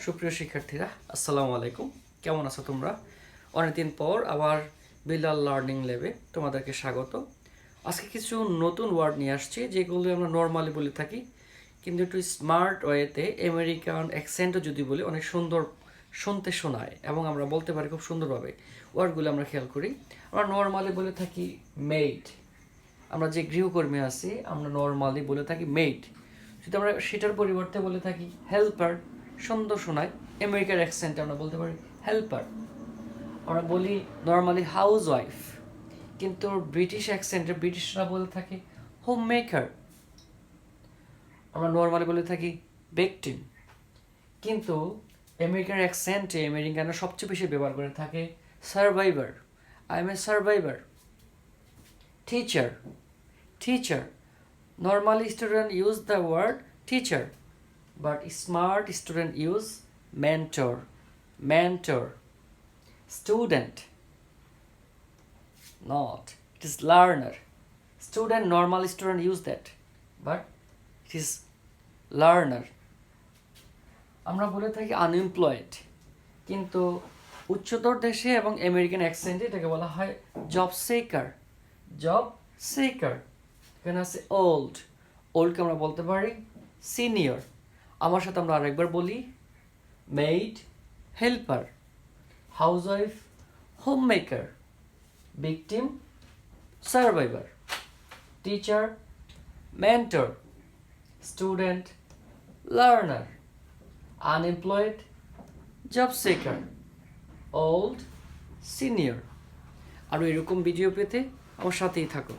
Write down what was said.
সুপ্রিয় শিক্ষার্থীরা, আসসালামু আলাইকুম। কেমন আছো তোমরা? অনেকদিন পর আবার বিলাল লার্নিং ল্যাবে তোমাদেরকে স্বাগত। আজকে কিছু নতুন ওয়ার্ড নিয়ে আসছি যেগুলো আমরা নর্মালি বলে থাকি, কিন্তু একটু স্মার্ট ওয়েতে আমেরিকান অ্যাকসেন্টও যদি বলি অনেক সুন্দর শুনতে শোনায় এবং আমরা বলতে পারি খুব সুন্দরভাবে। ওয়ার্ডগুলো আমরা খেয়াল করি। আমরা নর্মালি বলে থাকি মেইড। আমরা যে গৃহকর্মী আছি আমরা নর্মালি বলে থাকি মেইড। যদি আমরা সেটার পরিবর্তে বলে থাকি হেল্পার, সুন্দর শোনায়, আমেরিকার অ্যাকসেন্টে আমরা বলতে পারি হেল্পার। আমরা বলি নর্মালি হাউস ওয়াইফ, কিন্তু ব্রিটিশ অ্যাকসেন্টে ব্রিটিশরা বলে থাকে হোম মেকার। আমরা নর্মালি বলে থাকি ভিকটিম, কিন্তু আমেরিকান অ্যাকসেন্টে আমেরিকানরা সবচেয়ে বেশি ব্যবহার করে থাকে survivor. I M A survivor. Teacher, teacher. Normally student use the word teacher, but smart student use mentor, mentor. Student, not, it is learner. Student, normal student use that, but it is learner. আমরা বলে থাকি unemployed, কিন্তু উচ্চতর দেশে এবং American অ্যাকসেন্টে এটাকে বলা হয় জব সেকার। Job shaker. এখানে আছে ওল্ড, ওল্ডকে আমরা বলতে পারি সিনিয়র। আমার সাথে আমরা আরেকবার বলি maid, helper, housewife, home maker, victim, survivor, teacher, mentor, student, learner, unemployed, job seeker, old, senior. আর এরকম ভিডিও পেতে আমার সাথেই থাকো।